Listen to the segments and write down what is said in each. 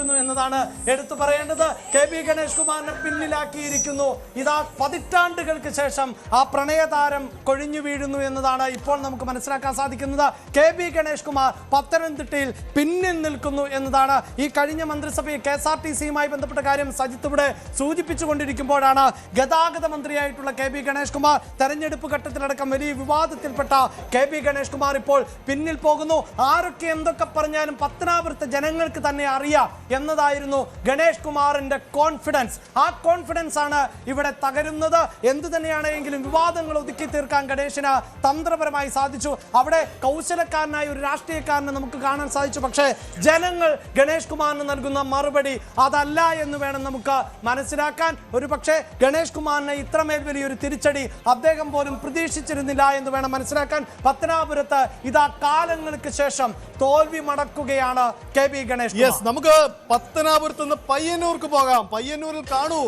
എന്നതാണ് എടുത്തു പറയേണ്ടത്. കെ.ബി. ഗണേഷ് കുമാറിനെ പിന്നിലാക്കിയിരിക്കുന്നു. ഇതാ പതിറ്റാണ്ടുകൾക്ക് ശേഷം ആ പ്രണയതാരം കൊഴിഞ്ഞു വീഴുന്നു എന്നതാണ് ഇപ്പോൾ നമുക്ക് മനസ്സിലാക്കാൻ സാധിക്കുന്നത്. കെ.ബി. ഗണേഷ് കുമാർ പത്തനംതിട്ടയിൽ പിന്നിൽ നിൽക്കുന്നു എന്നതാണ്. ഈ കഴിഞ്ഞ മന്ത്രിസഭയിൽ KSRTCയുമായി ബന്ധപ്പെട്ട കാര്യം സജിത്ത് ഇവിടെ സൂചിപ്പിച്ചുകൊണ്ടിരിക്കുമ്പോഴാണ് ഗതാഗത മന്ത്രിയായിട്ടുള്ള കെ.ബി. ഗണേഷ് കുമാർ തെരഞ്ഞെടുപ്പ് ഘട്ടത്തിലടക്കം വലിയ വിവാദത്തിൽപ്പെട്ട കെ.ബി. ഗണേഷ് കുമാർ ഇപ്പോൾ പിന്നിൽ പോകുന്നു. ആരൊക്കെ എന്തൊക്കെ പറഞ്ഞാലും പത്തനാപുരത്തെ ജനങ്ങൾക്ക് തന്നെ അറിയാം എന്നതായിരുന്നു ഗണേഷ് കുമാറിന്റെ കോൺഫിഡൻസ്. ആ കോൺഫിഡൻസ് ആണ് ഇവിടെ തകരുന്നത്. എന്തു തന്നെയാണെങ്കിലും വിവാദങ്ങൾ ഒതുക്കി തീർക്കാൻ ഗണേഷിന് തന്ത്രപരമായി സാധിച്ചു. അവിടെ കൗശലക്കാരനായ ഒരു രാഷ്ട്രീയക്കാരനെ നമുക്ക് കാണാൻ സാധിച്ചു. പക്ഷേ ജനങ്ങൾ ഗണേഷ് കുമാറിന് നൽകുന്ന മറുപടി അതല്ല എന്ന് വേണം നമുക്ക് മനസ്സിലാക്കാൻ. ഒരു പക്ഷേ ഗണേഷ് കുമാറിന് ഇത്രമേൽ വലിയൊരു തിരിച്ചടി അദ്ദേഹം പോലും പ്രതീക്ഷിച്ചിരുന്നില്ല എന്ന് വേണം മനസ്സിലാക്കാൻ. പത്തനാപുരത്ത് ഇതാ കാലങ്ങൾക്ക് ശേഷം തോൽവി മടക്കുകയാണ് കെ.ബി. ഗണേഷ്. നമുക്ക് പത്തനാപുരത്ത് നിന്ന് പയ്യന്നൂർക്ക് പോകാം. പയ്യന്നൂരിൽ കാണൂ,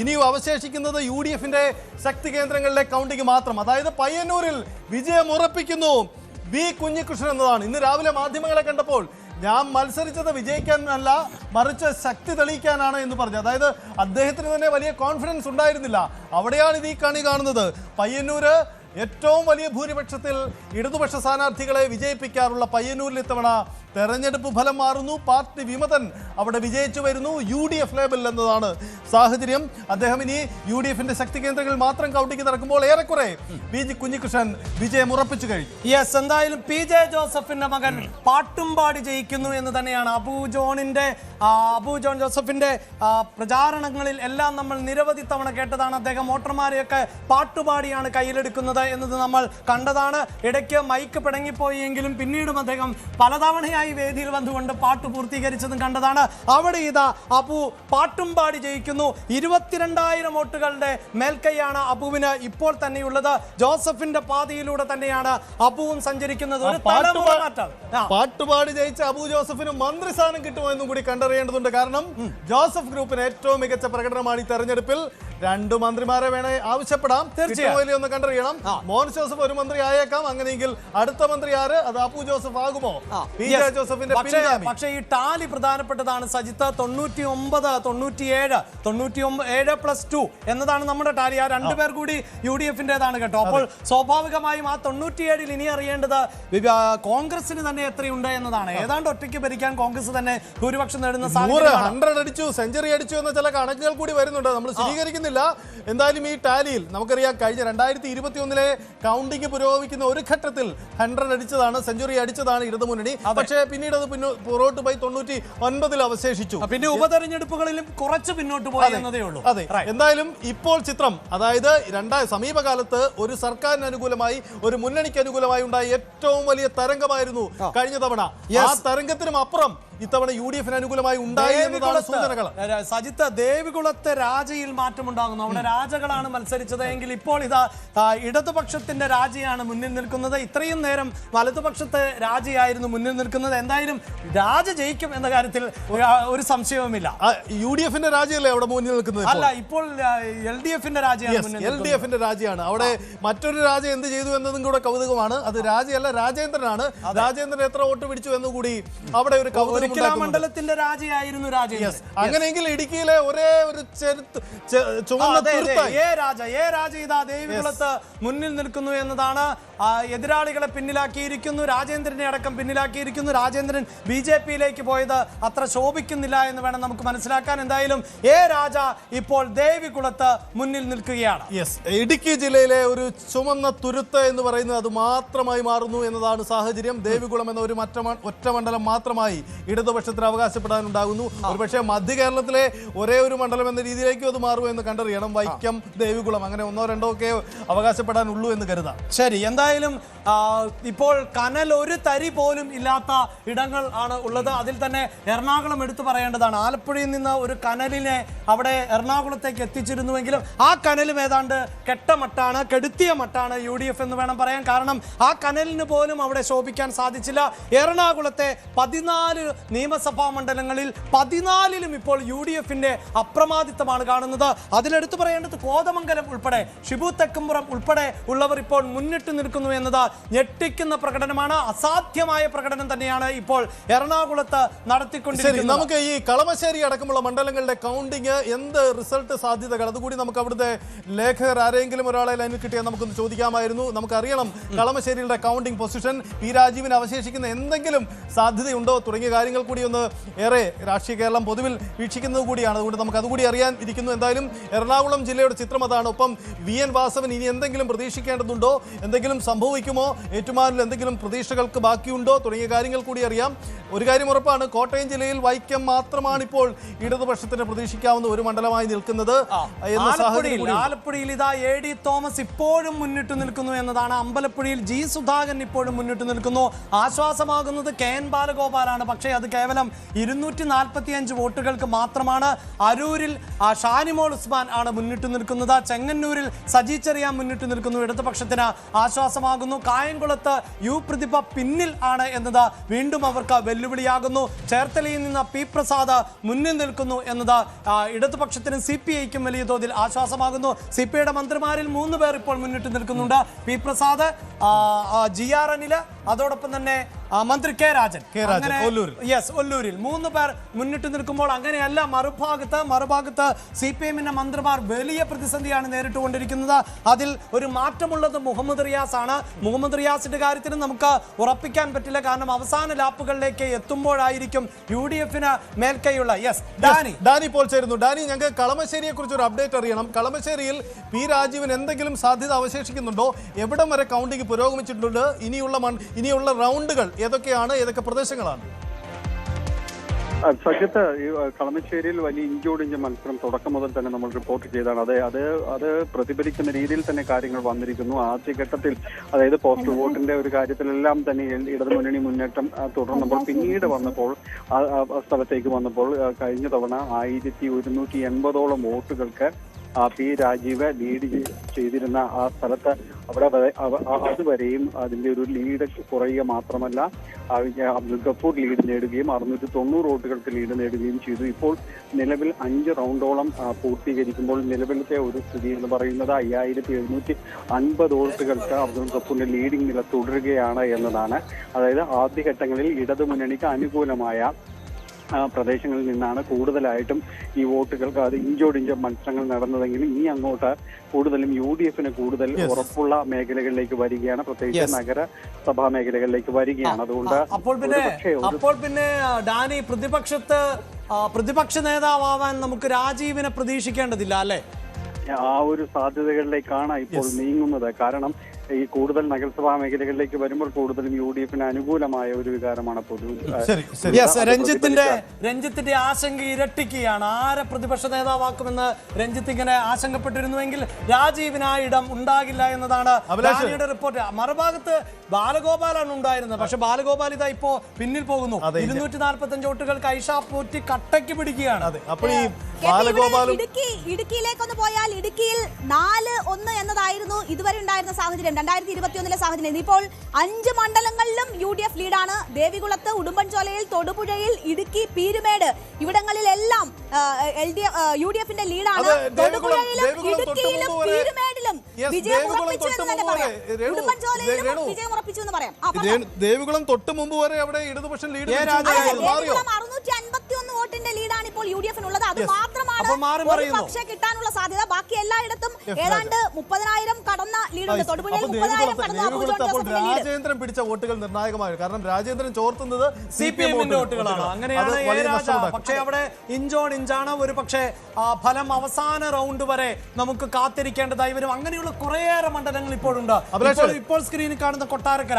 ഇനിയും അവശേഷിക്കുന്നത് UDFന്റെ ശക്തി കേന്ദ്രങ്ങളിലെ കൗണ്ടിംഗ് മാത്രം. അതായത് പയ്യന്നൂരിൽ വിജയം ഉറപ്പിക്കുന്നു വി കുഞ്ഞികൃഷ്ണൻ എന്നതാണ്. ഇന്ന് രാവിലെ മാധ്യമങ്ങളെ കണ്ടപ്പോൾ ഞാൻ മത്സരിച്ചത് വിജയിക്കാനല്ല, മറിച്ച് ശക്തി തെളിയിക്കാനാണ് എന്ന് പറഞ്ഞു. അതായത് അദ്ദേഹത്തിന് തന്നെ വലിയ കോൺഫിഡൻസ് ഉണ്ടായിരുന്നില്ല. അവിടെയാണ് ഇത് ഈ കണി കാണുന്നത്. പയ്യന്നൂര് ഏറ്റവും വലിയ ഭൂരിപക്ഷത്തിൽ ഇടതുപക്ഷ സ്ഥാനാർത്ഥികളെ വിജയിപ്പിക്കാറുള്ള പയ്യന്നൂരിൽ ഇത്തവണ തെരഞ്ഞെടുപ്പ് ഫലം മാറുന്നു. പാർട്ടി വിമതൻ അവിടെ വിജയിച്ചു വരുന്നു. UDF ലേബൽ എന്നതാണ് സാഹചര്യം. അദ്ദേഹം ഇനി UDFന്റെ ശക്തി കേന്ദ്രങ്ങളിൽ മാത്രം കൗണ്ടിക്ക് നടക്കുമ്പോൾ ഏറെക്കുറെ വി കുഞ്ഞികൃഷ്ണൻ വിജയം ഉറപ്പിച്ചു കഴിഞ്ഞു. യെസ്, എന്തായാലും PJ ജോസഫിന്റെ മകൻ പാട്ടുംപാടി ജയിക്കുന്നു എന്ന് തന്നെയാണ്. അബു ജോൺ ജോസഫിന്റെ പ്രചാരണങ്ങളിൽ എല്ലാം നമ്മൾ നിരവധി തവണ കേട്ടതാണ്. അദ്ദേഹം വോട്ടർമാരെയൊക്കെ പാട്ടുപാടിയാണ് കയ്യിലെടുക്കുന്നത് എന്നത് നമ്മൾ കണ്ടതാണ്. ഇടയ്ക്ക് മൈക്ക് പിണങ്ങിപ്പോയെങ്കിലും പിന്നീടും അദ്ദേഹം പലതവണയായി വേദിയിൽ വന്നുകൊണ്ട് പാട്ട് പൂർത്തീകരിച്ചതും കണ്ടതാണ്. അവിടെ ഇതാ അബു പാട്ടുംപാടി ജയിക്കുന്നു. 22,000 വോട്ടുകളുടെ മേൽക്കൈയാണ് അബുവിന് ഇപ്പോൾ തന്നെയുള്ളത്. ജോസഫിന്റെ പാതയിലൂടെ തന്നെയാണ് അബുവും സഞ്ചരിക്കുന്നത്. ഒരു പാട്ടുപാടി ജയിച്ച അബു ജോസഫിന് മന്ത്രിസ്ഥാനം കിട്ടുമോ എന്നും കൂടി കണ്ടറിയേണ്ടതുണ്ട്. കാരണം ജോസഫ് ഗ്രൂപ്പിന് ഏറ്റവും മികച്ച പ്രകടനമാണ് ഈ തെരഞ്ഞെടുപ്പിൽ. 2 മന്ത്രിമാരെ വേണേ ആവശ്യപ്പെടാം, തീർച്ചയായും ഒന്ന് കണ്ടറിയണം. മോൻ ജോസഫ് ഒരു മന്ത്രി ആയേക്കാം. അങ്ങനെയെങ്കിൽ അടുത്ത മന്ത്രി ആര്? അത് അബു ജോസഫ് ആകുമോ? PJ ജോസഫിന്റെ പിൻഗാമി. പക്ഷേ ഈ ടാലി പ്രധാനപ്പെട്ടതാണ് സജിത്ത്. 97+2 എന്നതാണ് നമ്മുടെ ടാലി. ആ 2 പേർ കൂടി UDFന്റേതാണ് കേട്ടോ. അപ്പോൾ സ്വാഭാവികമായും ആ 97-ൽ ഇനി അറിയേണ്ടത് കോൺഗ്രസിന് തന്നെ എത്രയുണ്ട് എന്നതാണ്. ഏതാണ്ട് ഒറ്റയ്ക്ക് ഭരിക്കാൻ കോൺഗ്രസ് തന്നെ ഭൂരിപക്ഷം നേടുന്ന 100 അടിച്ചു, സെഞ്ചുറി അടിച്ചു എന്ന ചില കണക്കുകൾ കൂടി വരുന്നുണ്ട്. നമ്മൾ സ്വീകരിക്കുന്നില്ല. എന്തായാലും ഈ ടാലിയിൽ നമുക്കറിയാം, കഴിഞ്ഞ 2021-ലെ കൗണ്ടിംഗ് പുരോഗമിക്കുന്ന ഒരു ഘട്ടത്തിൽ 100 അടിച്ചതാണ്, സെഞ്ചുറി അടിച്ചതാണ് ഇടതുമുന്നണി. പക്ഷേ പിന്നീട് അത് പുറകോട്ട് പോയി 99-ൽ അവശേഷിച്ചു. പിന്നെ ഉപതെരഞ്ഞെടുപ്പുകളിലും കുറച്ച് പിന്നോട്ട് പോയി എന്നതേ ഉള്ളൂ. അതെ, എന്തായാലും ഇപ്പോൾ ചിത്രം, അതായത് സമീപകാലത്ത് ഒരു സർക്കാരിന് അനുകൂലമായി, ഒരു മുന്നണിക്ക് അനുകൂലമായി ഉണ്ടായ ഏറ്റവും വലിയ തരംഗമായിരുന്നു കഴിഞ്ഞ തവണ. ആ തരംഗത്തിനും അപ്പുറം ഇത്തവണ UDFന് അനുകൂലമായി ഉണ്ടായി എന്നതാണ് സൂചനകൾ. സജിത്ത്, ദേവികുളത്തെ രാജയിൽ മാറ്റമുണ്ടാകുന്നു. അവിടെ രാജകളാണ് മത്സരിച്ചത് എങ്കിൽ ഇപ്പോൾ ഇതാ ഇടതുപക്ഷത്തിന്റെ രാജയാണ് മുന്നിൽ നിൽക്കുന്നത്. ഇത്രയും നേരം വലതുപക്ഷത്തെ രാജയായിരുന്നു മുന്നിൽ നിൽക്കുന്നത്. എന്തായാലും രാജ ജയിക്കും എന്ന കാര്യത്തിൽ ഒരു സംശയവുമില്ല. UDFന്റെ രാജയല്ലേ അവിടെ മുന്നിൽ നിൽക്കുന്നത്? അല്ല, ഇപ്പോൾ LDFന്റെ രാജയാണ്. LDFന്റെ രാജയാണ്. അവിടെ മറ്റൊരു രാജ എന്ത് ചെയ്തു എന്നതും കൂടെ കൗതുകമാണ്. അത് രാജയല്ല, രാജേന്ദ്രനാണ്. രാജേന്ദ്രൻ എത്ര വോട്ട് പിടിച്ചു എന്നുകൂടി അവിടെ ഒരു കൗതുകം. മണ്ഡലത്തിന്റെ രാജയായിരുന്നു രാജേന്ദ്രൻ. അങ്ങനെയെങ്കിൽ ഇടുക്കിയിലെ ഒരേ ഒരു രാജ ഇതാ ദേവികുളത്ത് മുന്നിൽ നിൽക്കുന്നു എന്നതാണ്. എതിരാളികളെ പിന്നിലാക്കിയിരിക്കുന്നു. രാജേന്ദ്രനെ അടക്കം പിന്നിലാക്കിയിരിക്കുന്നു. രാജേന്ദ്രൻ BJPയിലേക്ക് പോയത് അത്ര ശോഭിക്കുന്നില്ല എന്ന് വേണം നമുക്ക് മനസ്സിലാക്കാൻ. എന്തായാലും രാജ ഇപ്പോൾ ദേവികുളത്ത് മുന്നിൽ നിൽക്കുകയാണ്. ഇടുക്കി ജില്ലയിലെ ഒരു ചുമന്ന തുരുത്ത് എന്ന് പറയുന്നത് അത് മാത്രമായി മാറുന്നു എന്നതാണ് സാഹചര്യം. ദേവികുളം എന്ന ഒരു ഒറ്റ മണ്ഡലം മാത്രമായി ഇടതുപക്ഷത്തിന് അവകാശപ്പെടാനുണ്ടാകുന്നു. ഒരുപക്ഷെ മധ്യ കേരളത്തിലെ ഒരേ ഒരു മണ്ഡലം എന്ന രീതിയിലേക്കും അത് മാറുമോ എന്ന് കണ്ടറിയണം. വൈക്കം, ദേവികുളം, അങ്ങനെ 1-2 ഒക്കെ അവകാശപ്പെടാനുള്ളൂ എന്ന് കരുതാം. ശരി, എന്തായാലും ഇപ്പോൾ കനൽ ഒരു തരി പോലും ഇല്ലാത്ത ഇടങ്ങൾ ആണ് ഉള്ളത്. അതിൽ തന്നെ എറണാകുളം എടുത്തു പറയേണ്ടതാണ്. ആലപ്പുഴയിൽ നിന്ന് ഒരു കനലിനെ അവിടെ എറണാകുളത്തേക്ക് എത്തിച്ചിരുന്നുവെങ്കിലും ആ കനലും ഏതാണ്ട് കെടുത്തിയ മട്ടാണ് UDF എന്ന് വേണം പറയാൻ. കാരണം ആ കനലിന് പോലും അവിടെ ശോഭിക്കാൻ സാധിച്ചില്ല. എറണാകുളത്തെ 14 നിയമസഭാ മണ്ഡലങ്ങളിൽ 14ലും ഇപ്പോൾ UDFന്റെ അപ്രമാദിത്വമാണ് കാണുന്നത്. അതിലെടുത്തു പറയേണ്ടത് കോതമംഗലം ഉൾപ്പെടെ, ഷിബു തെക്കുംപുറം ഉൾപ്പെടെ ഉള്ളവർ ഇപ്പോൾ മുന്നിട്ട് നിൽക്കുന്നു എന്നത് ഞെട്ടിക്കുന്ന പ്രകടനമാണ്. അസാധ്യമായ പ്രകടനം തന്നെയാണ് ഇപ്പോൾ എറണാകുളത്ത് നടത്തിക്കൊണ്ടിരിക്കുന്നത്. നമുക്ക് ഈ കളമശ്ശേരി അടക്കമുള്ള മണ്ഡലങ്ങളുടെ കൗണ്ടിങ് എന്ത് റിസൾട്ട് സാധ്യതകൾ, അതുകൂടി നമുക്ക് അവിടുത്തെ ലേഖകർ ആരെങ്കിലും ഒരാളെ ലൈനിൽ കിട്ടിയാൽ നമുക്കൊന്ന് ചോദിക്കാമായിരുന്നു. നമുക്കറിയണം കളമശ്ശേരിയുടെ കൗണ്ടിംഗ് പൊസിഷൻ, പി രാജീവിന് അവശേഷിക്കുന്ന എന്തെങ്കിലും സാധ്യതയുണ്ടോ തുടങ്ങിയ കാര്യങ്ങൾ കൂടി ഒന്ന് ഏറെ രാഷ്ട്രീയ കേരളം പൊതുവിൽ വീക്ഷിക്കുന്നത് കൂടിയാണ്. അതുകൊണ്ട് നമുക്ക് അതുകൂടി അറിയാൻ ഇരിക്കുന്നു. എന്തായാലും എറണാകുളം ജില്ലയുടെ ചിത്രം അതാണ്. ഒപ്പം VN വാസവൻ ഇനി എന്തെങ്കിലും പ്രതീക്ഷിക്കേണ്ടതുണ്ടോ, എന്തെങ്കിലും സംഭവിക്കുമോ, ഏറ്റുമാനൂരിൽ എന്തെങ്കിലും പ്രതീക്ഷകൾക്ക് ബാക്കിയുണ്ടോ തുടങ്ങിയ കാര്യങ്ങൾ കൂടി അറിയാം. ഒരു കാര്യം ഉറപ്പാണ്, കോട്ടയം ജില്ലയിൽ വൈക്കം മാത്രമാണ് ഇപ്പോൾ ഇടതുപക്ഷത്തിന് പ്രതീക്ഷിക്കാവുന്ന ഒരു മണ്ഡലമായി നിൽക്കുന്നത്. ആലപ്പുഴയിൽ ഇതാ AD തോമസ് ഇപ്പോഴും മുന്നിട്ട് നിൽക്കുന്നു എന്നതാണ്. അമ്പലപ്പുഴയിൽ G സുധാകരൻ ഇപ്പോഴും മുന്നിട്ട് നിൽക്കുന്നു. ആശ്വാസമാകുന്നത് KN ബാലഗോപാലാണ്. പക്ഷേ അത് കേവലം 245 വോട്ടുകൾക്ക് മാത്രമാണ്. അരൂരിൽ ഷാനിമോൾ ഉസ്മാൻ ആണ് മുന്നിട്ട് നിൽക്കുന്നത്. ചെങ്ങന്നൂരിൽ സജി ചെറിയാൻ മുന്നിട്ട് നിൽക്കുന്നു. ഇടതുപക്ഷത്തിന് ആശ്വാസമാകുന്നു. കായംകുളത്ത് U പ്രതിഭ പിന്നിൽ ആണ് എന്നത് വീണ്ടും അവർക്ക് വെല്ലുവിളിയാകുന്നു. ചേർത്തലയിൽ നിന്ന് P പ്രസാദ് മുന്നിൽ നിൽക്കുന്നു എന്നത് ഇടതുപക്ഷത്തിനും CPIക്കും വലിയ തോതിൽ ആശ്വാസമാകുന്നു. CPIയുടെ മന്ത്രിമാരിൽ 3 പേർ ഇപ്പോൾ മുന്നിട്ട് നിൽക്കുന്നുണ്ട്. P പ്രസാദ്, GR അനിൽ, അതോടൊപ്പം തന്നെ മന്ത്രി K രാജൻ. ഒല്ലൂരിൽ 3 പേർ മുന്നിട്ട് നിൽക്കുമ്പോൾ അങ്ങനെയല്ല മറുഭാഗത്ത് CPIന്റെ മന്ത്രിമാർ വലിയ പ്രതിസന്ധിയാണ് നേരിട്ടുകൊണ്ടിരിക്കുന്നത്. അതിൽ ഒരു മാറ്റമുള്ളത് മുഹമ്മദ് റിയാസ് ആണ്. മുഹമ്മദ് റിയാസിന്റെ കാര്യത്തിൽ നമുക്ക് ഉറപ്പിക്കാൻ പറ്റില്ല. കാരണം അവസാന ലാപ്പുകളിലേക്ക് എത്തുമ്പോഴായിരിക്കും UDFന് മേൽക്കൈയുള്ള. ഡാനി ഇപ്പോൾ ചേരുന്നു. ഡാനി, ഞങ്ങൾക്ക് കളമശ്ശേരിയെ കുറിച്ച് ഒരു അപ്ഡേറ്റ് അറിയണം. കളമശ്ശേരിയിൽ P രാജീവിന് എന്തെങ്കിലും സാധ്യത അവശേഷിക്കുന്നുണ്ടോ? എവിടം വരെ കൗണ്ടിംഗ് പുരോഗമിച്ചിട്ടുണ്ട്? ഇനിയുള്ള റൗണ്ടുകൾ ഏതൊക്കെയാണ്, ഏതൊക്കെ പ്രദേശങ്ങളാണ്? സത്യത്ത് ഈ കളമശ്ശേരിയിൽ വലിയ ഇഞ്ചോടിഞ്ച് മത്സരം തുടക്കം മുതൽ തന്നെ നമ്മൾ റിപ്പോർട്ട് ചെയ്താണ്. അത് പ്രതിഫലിക്കുന്ന രീതിയിൽ തന്നെ കാര്യങ്ങൾ വന്നിരിക്കുന്നു. ആദ്യഘട്ടത്തിൽ, അതായത് പോസ്റ്റൽ വോട്ടിന്റെ ഒരു കാര്യത്തിലെല്ലാം തന്നെ ഇടതുമുന്നണി മുന്നേറ്റം തുടർന്നപ്പോൾ, പിന്നീട് വന്നപ്പോൾ ആ സ്ഥലത്തേക്ക് വന്നപ്പോൾ കഴിഞ്ഞ തവണ 1180ഓളം വോട്ടുകൾക്ക് P രാജീവ് ലീഡ് ചെയ്തിരുന്ന ആ സ്ഥലത്ത് അതുവരെയും അതിന്റെ ഒരു ലീഡ് കുറയുക മാത്രമല്ല, അബ്ദുൽ ഗഫൂർ ലീഡ് നേടുകയും 690 വോട്ടുകൾക്ക് ലീഡ് നേടുകയും ചെയ്തു. ഇപ്പോൾ നിലവിൽ 5 റൗണ്ടോളം പൂർത്തീകരിക്കുമ്പോൾ നിലവിലത്തെ ഒരു സ്ഥിതി എന്ന് പറയുന്നത് 5750 വോട്ടുകൾക്ക് അബ്ദുൽ ഗഫൂറിന്റെ ലീഡിംഗ് നില തുടരുകയാണ് എന്നതാണ്. അതായത് ആദ്യഘട്ടങ്ങളിൽ ഇടതുമുന്നണിക്ക് അനുകൂലമായ പ്രദേശങ്ങളിൽ നിന്നാണ് കൂടുതലായിട്ടും ഈ വോട്ടുകൾക്ക് അത് ഇഞ്ചോടിഞ്ച് മത്സരങ്ങൾ നടന്നതെങ്കിലും ഇനി അങ്ങോട്ട് കൂടുതലും UDFന് കൂടുതൽ ഉറപ്പുള്ള മേഖലകളിലേക്ക് വരികയാണ്, പ്രത്യേകിച്ച് നഗരസഭാ മേഖലകളിലേക്ക് വരികയാണ്. അതുകൊണ്ട് അപ്പോൾ പിന്നെ ഡാനി, പ്രതിപക്ഷ നേതാവാൻ നമുക്ക് രാജീവിനെ പ്രതീക്ഷിക്കേണ്ടതില്ല അല്ലേ? ആ ഒരു സാധ്യതകളിലേക്കാണ് ഇപ്പോൾ നീങ്ങുന്നത്. കാരണം ഈ കൂടുതൽ നഗരസഭാ മേഖലകളിലേക്ക് വരുമ്പോൾ കൂടുതലും UDFന് അനുകൂലമായ ഒരു വികാരമാണ് രഞ്ജിത്തിന്റെ ആശങ്ക ഇരട്ടിക്കുകയാണ്. ആരെ പ്രതിപക്ഷ നേതാവാക്കുമെന്ന് രഞ്ജിത്ത് ഇങ്ങനെ ആശങ്കപ്പെട്ടിരുന്നുവെങ്കിൽ രാജീവിന് ആ ഇടം ഉണ്ടാകില്ല എന്നതാണ് റിപ്പോർട്ട്. മറുഭാഗത്ത് ബാലഗോപാലാണ് ഉണ്ടായിരുന്നത്. പക്ഷെ ബാലഗോപാൽ ഇതാ ഇപ്പോ പിന്നിൽ പോകുന്നു. 245 വോട്ടുകൾക്ക് ഐഷ പോറ്റി കട്ടയ്ക്ക് പിടിക്കുകയാണ്. ഇടുക്കിയിലേക്കൊന്ന് പോയാൽ ഇടുക്കിയിൽ 4-1 എന്നതായിരുന്നു ഇതുവരെ ഉണ്ടായിരുന്ന സാഹചര്യം, 2021 സാഹചര്യം. ഇപ്പോൾ 5 മണ്ഡലങ്ങളിലും UDF ലീഡാണ്. ദേവികുളത്ത്, ഉടുമ്പൻചോലയിൽ, തൊടുപുഴയിൽ, ഇടുക്കി, പീരുമേട് ഇവിടങ്ങളിലെല്ലാം UDFന്റെ ലീഡാണ്. തൊടുപുഴയിലും ഇടുക്കിയിലും പീരുമേടിലും വിജയം ഉറപ്പിച്ചു എന്ന് തന്നെ പറയാം. ഉടുമ്പൻചോലയിലും വിജയം ഉറപ്പിച്ചു എന്ന് പറയാം. ദേവികുളം തൊട്ട് മുമ്പ് വരെ അവിടെ ഇടതുപക്ഷം ലീഡ് 651 വോട്ടിന്റെ ലീഡാണ് ഇപ്പോൾ UDFനുള്ളത്. അത് മാത്രമാണ് പക്ഷേ കിട്ടാനുള്ള സാധ്യത. ബാക്കി എല്ലായിടത്തും ഏതാണ്ട് 30,000 കടന്ന ലീഡുണ്ട്. തൊടുപുഴയിൽ 30,000 കടന്ന. രാജേന്ദ്രൻ പിടിച്ച വോട്ടുകൾ നിർണായകമായിരുന്നു. കാരണം രാജേന്ദ്രൻ ചോർത്തുന്നത് CPMന്റെ വോട്ടുകളാണ്. അങ്ങനെയാണ്. പക്ഷേ അവിടെ ഇഞ്ചാണ്. ഒരു പക്ഷേ ഫലം അവസാന റൗണ്ട് വരെ നമുക്ക് കാത്തിരിക്കേണ്ടതായി വരും. അങ്ങനെയുള്ള കുറേയേറെ മണ്ഡലങ്ങൾ ഇപ്പോഴുണ്ട്. ഇപ്പോൾ സ്ക്രീനിൽ കാണുന്ന കൊട്ടാരക്കര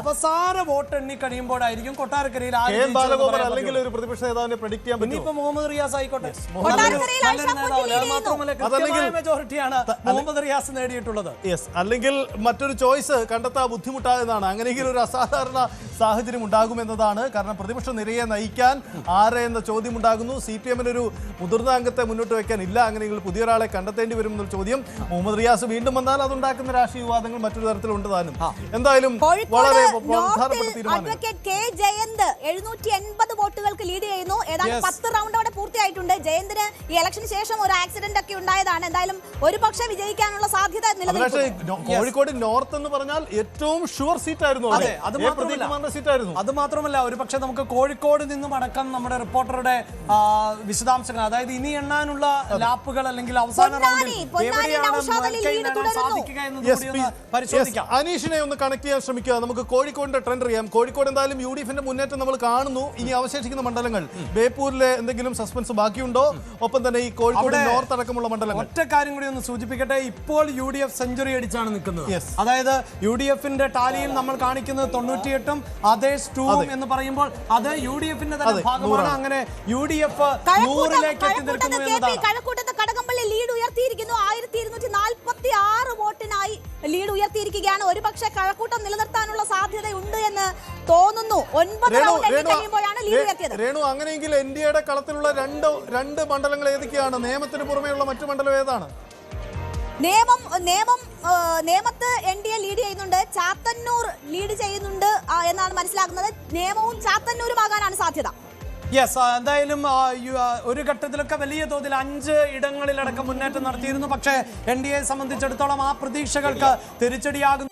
അവസാന വോട്ട് എണ്ണി കഴിയുമ്പോഴായിരിക്കും കൊട്ടാരക്കരയിൽ അല്ലെങ്കിൽ ഒരു പ്രതിപക്ഷ നേതാവിനെ പ്രഡിക്റ്റ് ചെയ്യാൻ പറ്റും. ഇപ്പൊ മുഹമ്മദ് റിയാസ് റിയാസ് ആയിക്കോട്ടെ. കൊട്ടാരക്കരയിൽ നല്ലൊരു അൽഷാഫ് നേതാവ്. ലീഡ് ചെയ്യുന്നു. മാത്രമല്ല കൃത്യമായ മെജോറിറ്റിയാണ് മുഹമ്മദ് റിയാസ് നേടിയിട്ടുള്ളത്. യെസ്, അല്ലെങ്കിൽ മറ്റൊരു ചോയ്സ് കണ്ടെത്താൻ ബുദ്ധിമുട്ടായതാണ്. അങ്ങനെയെങ്കിലും ഒരു അസാധാരണ സാഹചര്യം ഉണ്ടാകുമെന്നതാണ്. കാരണം പ്രതിപക്ഷ നിരയെ നയിക്കാൻ ആരെ എന്ന ചോദ്യം ഉണ്ടാകുന്നു. CPM ഒരു മുതിർന്ന അംഗത്തെ മുന്നോട്ട് വെക്കാൻ ഇല്ല, അങ്ങനെയെങ്കിൽ പുതിയൊരാളെ കണ്ടെത്തേണ്ടി വരുമെന്നൊരു ചോദ്യം. മുഹമ്മദ് റിയാസ് വീണ്ടും വന്നാൽ അതുണ്ടാക്കുന്ന രാഷ്ട്രീയ വിവാദങ്ങൾ മറ്റൊരു തരത്തിലുണ്ട് താനും. എന്തായാലും വളരെ പ്രധാനപ്പെട്ട തീരുമാനം. അഡ്വക്കേറ്റ് കെ ജയന്ത് 780 വോട്ടുകൾക്ക് ലീഡ് ചെയ്യുന്നു. ഏതാണ്ട് 10 റൗണ്ടോടെ പൂർത്തിയായിട്ടുണ്ട്. ജയന്തിന് ഈ ഇലക്ഷന് ശേഷം ഒരു ആക്സിഡന്റ് ഒക്കെ ഉണ്ടായതാണ്. എന്തായാലും ഒരു പക്ഷേ വിജയിക്കാനുള്ള സാധ്യത നിലനിൽക്കുന്നു. കോഴിക്കോട് നോർത്ത് എന്ന് പറഞ്ഞാൽ ഏറ്റവും ഷുവർ സീറ്റ് ആയിരുന്നു. അത് മാത്രമല്ല ഒരു പക്ഷേ നമുക്ക് കോഴിക്കോട് നിന്നും അടക്കം നമ്മുടെ റിപ്പോർട്ടറുടെ വിശദാംശങ്ങൾ, അതായത് ഇനി എണ്ണാനുള്ള ലാപ്പുകൾ അല്ലെങ്കിൽ അവസാന റൗണ്ടിൽ എവിടെയാണ് സാധിക്കുക എന്നത് കൂടി ഒന്ന് പരിശോധിക്കാം. അനീഷിനെ ഒന്ന് കണക്ട് ചെയ്യാൻ ശ്രമിക്കുക. നമുക്ക് കോഴിക്കോടിന്റെ ട്രെൻഡ് അറിയാം. കോഴിക്കോട് എന്തായാലും UDFന്റെ മുന്നേറ്റം നമ്മൾ കാണുന്നു. ഇനി അവശേഷിക്കുന്ന മണ്ഡലങ്ങൾ ബേപ്പൂരിലെ എന്തെങ്കിലും സസ്പെൻസ് ബാക്കിയുണ്ടോ? ഒപ്പം തന്നെ ഈ കോഴിക്കോട് നോർത്ത് അടക്കമുള്ള മണ്ഡലങ്ങൾ. ഒറ്റ കാര്യം കൂടി ഒന്ന് സൂചിപ്പിക്കട്ടെ. ഇപ്പോൾ UDF സെഞ്ചുറി അടിച്ചാണ് നിൽക്കുന്നത്. അതായത് UDFന്റെ ടാലിയിൽ നമ്മൾ കാണിക്കുന്നത് 98ഉം അതേഴ്സ് 2ഉം എന്ന് പറയുമ്പോൾ അത് UDFന്റെ തന്നെ ഭാഗമാണ്. അങ്ങനെ UDF 100ലേക്ക് എത്തി നിൽക്കുന്നു എന്നതാണ്. കഴക്കൂട്ടത്ത് കടകംപള്ളി ലീഡ് ഉയർത്തിയിരിക്കുന്നു. 1246 വോട്ടിനായി ലീഡ് ഉയർത്തിയിരിക്കുകയാണ്. ഒരുപക്ഷെ കഴക്കൂട്ടം നിലനിർത്താനുള്ള സാധ്യതയുണ്ട് എന്ന് തോന്നുന്നു. 9 റൗണ്ട് എണ്ണി കഴിയുമ്പോഴാണ് ലീഡ് ഉയർത്തിയത്. രേണു, അങ്ങനെയെങ്കിൽ NDAയുടെ കളത്തിലുള്ള രണ്ട് മണ്ഡലങ്ങൾ ഏതൊക്കെയാണ്? നിയമത്തിന് പുറമെയുള്ള മറ്റു മണ്ഡലം ഏതാണ്? നേമത്ത് NDA ലീഡ് ചെയ്യുന്നുണ്ട്. ചാത്തന്നൂർ ലീഡ് ചെയ്യുന്നുണ്ട് എന്നാണ് മനസ്സിലാക്കുന്നത്. നേമവും ചാത്തന്നൂരും ആകാനാണ് സാധ്യത. യെസ്, എന്തായാലും ഒരു ഘട്ടത്തിലൊക്കെ വലിയ തോതിൽ 5 ഇടങ്ങളിലടക്കം മുന്നേറ്റം നടത്തിയിരുന്നു. പക്ഷേ NDA സംബന്ധിച്ചിടത്തോളം ആ പ്രതീക്ഷകൾക്ക് തിരിച്ചടിയാകുന്നു.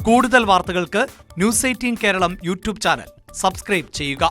കൂടുതൽ വാർത്തകൾക്ക് News 18 Keralam YouTube channel subscribe ചെയ്യുക.